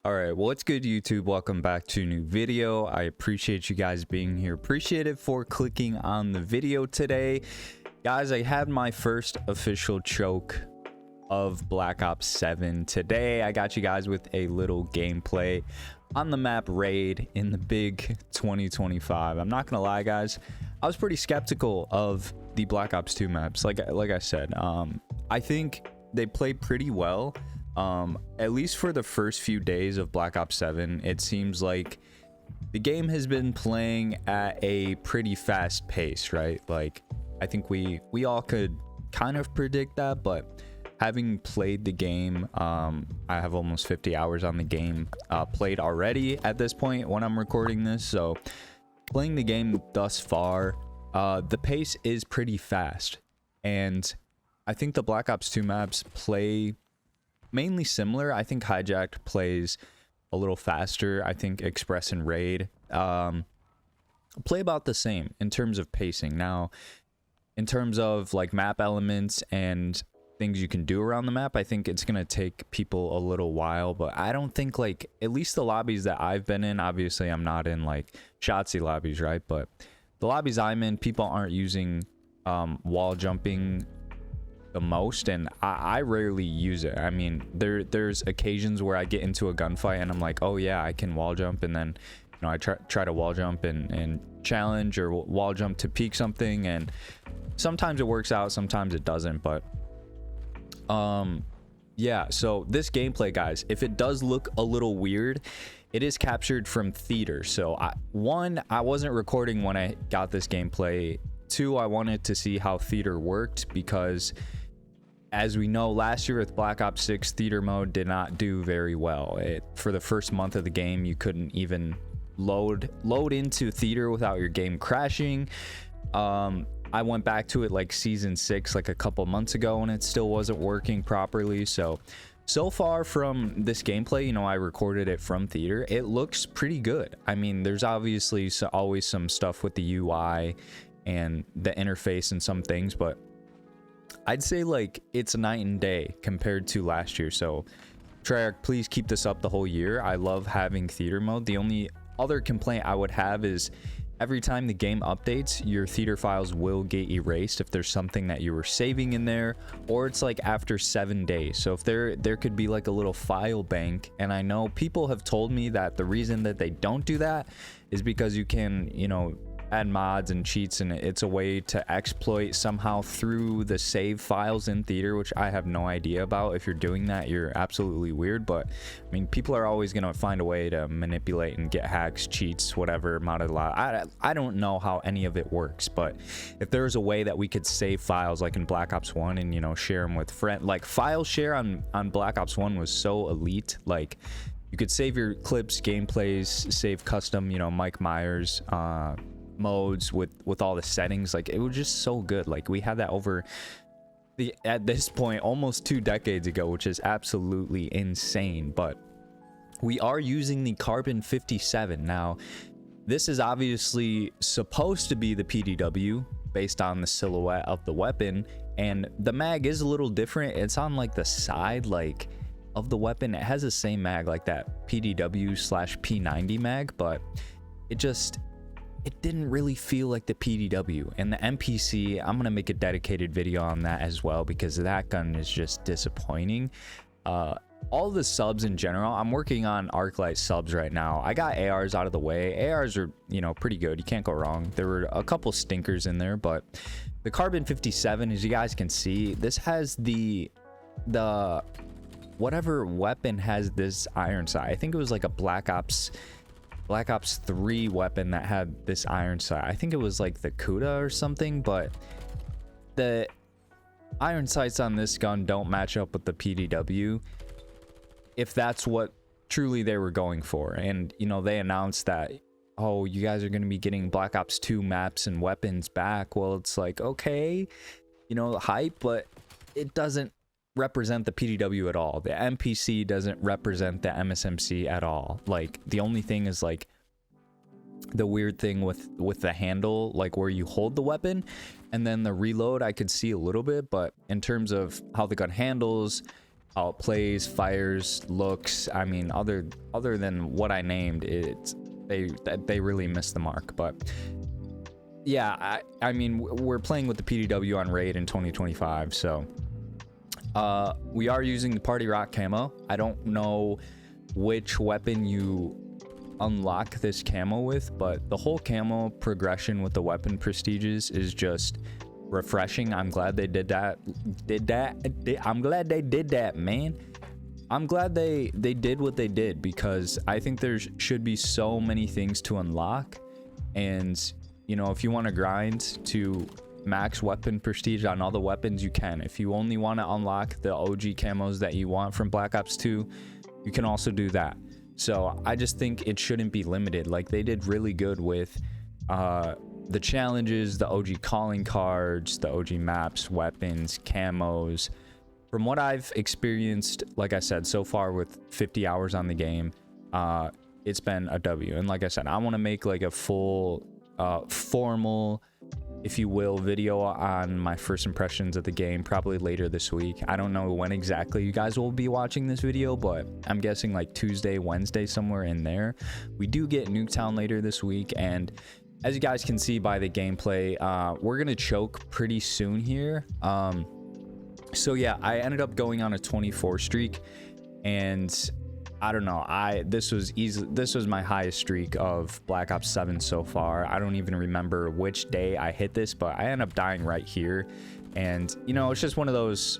All right, well, what's good, YouTube? Welcome back to a new video. I appreciate you guys being here. Appreciate it for clicking on the video today. Guys, I had my first official choke of Black Ops 7 today. I got you guys with a little gameplay on the map Raid in the big 2025. I'm not gonna lie, guys, I was pretty skeptical of the Black Ops 2 maps. Like I said, I think they play pretty well. At least for the first few days of Black Ops 7, it seems like the game has been playing at a pretty fast pace, right? Like, I think we all could kind of predict that, but having played the game, I have almost 50 hours on the game played already at this point when I'm recording this. So playing the game thus far, the pace is pretty fast, and I think the Black Ops 2 maps play mainly similar. I think Hijacked plays a little faster. I think Express and Raid play about the same in terms of pacing. Now, in terms of like map elements and things you can do around the map, I think it's gonna take people a little while, but I don't think, like, at least the lobbies that I've been in, obviously I'm not in like Shotzi lobbies, right? But the lobbies I'm in, people aren't using wall jumping the most, and I rarely use it. I mean, there's occasions where I get into a gunfight and I'm like, oh yeah, I can wall jump, and then, you know, I try to wall jump and challenge, or wall jump to peek something, and sometimes it works out, sometimes it doesn't. But yeah, so this gameplay, guys, if it does look a little weird, it is captured from theater. So I wasn't recording when I got this gameplay. Two, I wanted to see how theater worked, because as we know, last year with Black Ops 6, theater mode did not do very well. For the first month of the game, you couldn't even load into theater without your game crashing. I went back to it like season 6, like a couple months ago, and it still wasn't working properly. So far from this gameplay, you know, I recorded it from theater, it looks pretty good. I mean, there's obviously always some stuff with the UI and the interface and some things, but I'd say like it's night and day compared to last year. So Treyarch, please keep this up the whole year. I love having theater mode. The only other complaint I would have is every time the game updates, your theater files will get erased if there's something that you were saving in there, or it's like after 7 days. So if there could be like a little file bank, and I know people have told me that the reason that they don't do that is because you can, you know, add mods and cheats, and it's a way to exploit somehow through the save files in theater, which I have no idea about. If you're doing that, you're absolutely weird. But I mean, people are always going to find a way to manipulate and get hacks, cheats, whatever, modded lot. I don't know how any of it works, but if there's a way that we could save files like in Black Ops 1 and, you know, share them with friends, like file share on Black Ops 1 was so elite. Like, you could save your clips, gameplays, save custom, you know, Mike Myers modes with all the settings. Like, it was just so good. Like, we had that over at this point almost 2 decades ago, which is absolutely insane. But we are using the Carbon 57 now. This is obviously supposed to be the PDW based on the silhouette of the weapon, and the mag is a little different. It's on like the side, like, of the weapon. It has the same mag, like that PDW/P90 mag, but it didn't really feel like the PDW. And the MPC, I'm gonna make a dedicated video on that as well, because that gun is just disappointing. All the subs in general, I'm working on Arclight subs right now. I got ARs out of the way. ARs are, you know, pretty good, you can't go wrong. There were a couple stinkers in there, but the Carbon 57, as you guys can see, this has the whatever weapon has this iron sight. I think it was like a Black Ops 3 weapon that had this iron sight. I think it was like the Kuda or something, but the iron sights on this gun don't match up with the PDW, if that's what truly they were going for. And, you know, they announced that, oh, you guys are going to be getting Black Ops 2 maps and weapons back. Well, it's like, okay, you know, hype, but it doesn't represent the PDW at all. The MPC doesn't represent the MSMC at all. Like, the only thing is like the weird thing with the handle, like where you hold the weapon, and then the reload I could see a little bit, but in terms of how the gun handles how it plays, fires, looks. I mean, other than what I named, they really missed the mark. But yeah, I mean, we're playing with the PDW on raid in 2025, so we are using the Party Rock camo. I don't know which weapon you unlock this camo with, but the whole camo progression with the weapon prestiges is just refreshing. I'm glad they did that. I'm glad they did that, man. I'm glad they did what they did, because I think there should be so many things to unlock. And you know, if you want to grind to max weapon prestige on all the weapons, you can. If you only want to unlock the OG camos that you want from Black Ops 2, you can also do that. So I just think it shouldn't be limited. Like, they did really good with the challenges, the OG calling cards, the OG maps, weapons, camos. From what I've experienced, like I said, so far with 50 hours on the game, it's been a W. And like I said, I want to make like a full formal, if you will, video on my first impressions of the game, probably later this week. I don't know when exactly you guys will be watching this video, but I'm guessing like Tuesday, Wednesday, somewhere in there. We do get Nuketown later this week, and as you guys can see by the gameplay, we're gonna choke pretty soon here. So yeah, I ended up going on a 24 streak, and I don't know, this was my highest streak of Black Ops 7 so far. I don't even remember which day I hit this, but I ended up dying right here. And you know, it's just one of those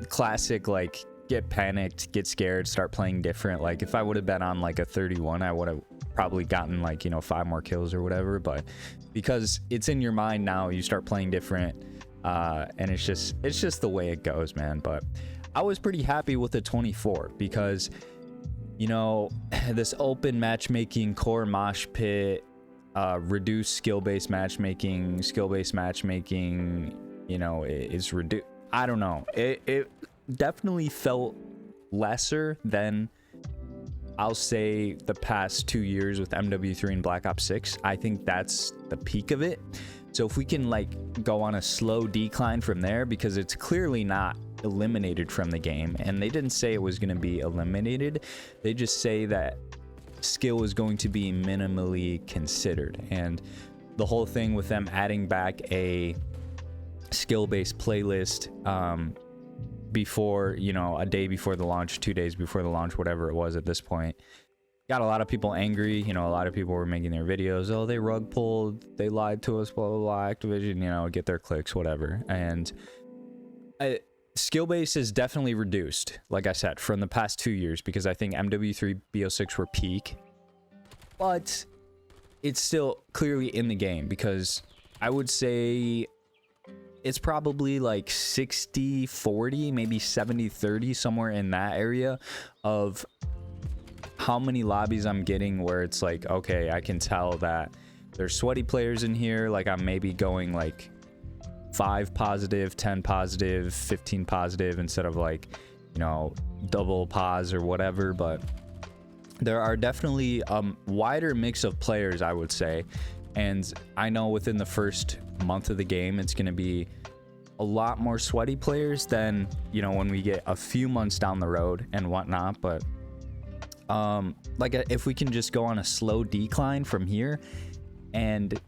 classic, like, get panicked, get scared, start playing different. Like, if I would have been on like a 31, I would have probably gotten like, you know, 5 more kills or whatever. But because it's in your mind now, you start playing different, and it's just the way it goes, man. But I was pretty happy with the 24, because, you know, this open matchmaking, core mosh pit, reduced skill-based matchmaking, you know, is reduced. I don't know. It definitely felt lesser than, I'll say, the past 2 years with MW3 and Black Ops 6. I think that's the peak of it. So if we can like go on a slow decline from there, because it's clearly not eliminated from the game, and they didn't say it was going to be eliminated, they just say that skill is going to be minimally considered. And the whole thing with them adding back a skill-based playlist before, you know, a day before the launch, 2 days before the launch, whatever it was at this point, got a lot of people angry. You know, a lot of people were making their videos, oh, they rug pulled, they lied to us, blah blah blah, Activision, you know, get their clicks, whatever. And skill base is definitely reduced, like I said, from the past 2 years, because I think MW3, BO6 were peak, but it's still clearly in the game, because I would say it's probably like 60-40, maybe 70-30, somewhere in that area of how many lobbies I'm getting where it's like, okay, I can tell that there's sweaty players in here. Like, I'm maybe going like 5 positive, 10 positive, 15 positive, instead of like, you know, double pos or whatever. But there are definitely wider mix of players, I would say. And I know within the first month of the game, it's going to be a lot more sweaty players than, you know, when we get a few months down the road and whatnot. But like, if we can just go on a slow decline from here, and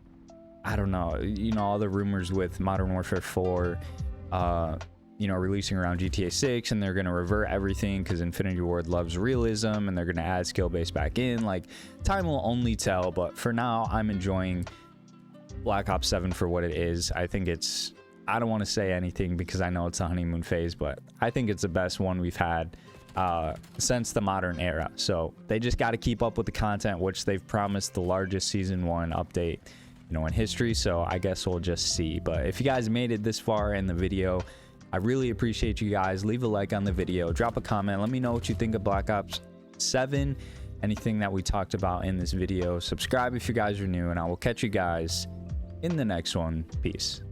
I don't know, you know, all the rumors with Modern Warfare 4, you know, releasing around GTA 6, and they're going to revert everything because Infinity Ward loves realism, and they're going to add skill base back in. Like, time will only tell, but for now, I'm enjoying Black Ops 7 for what it is. I think it's, I don't want to say anything because I know it's a honeymoon phase, but I think it's the best one we've had since the modern era. So they just got to keep up with the content, which they've promised the largest season 1 update, you know, in history. So I guess we'll just see. But if you guys made it this far in the video, I really appreciate you guys. Leave a like on the video, drop a comment, let me know what you think of Black Ops 7, anything that we talked about in this video. Subscribe if you guys are new, and I will catch you guys in the next one. Peace.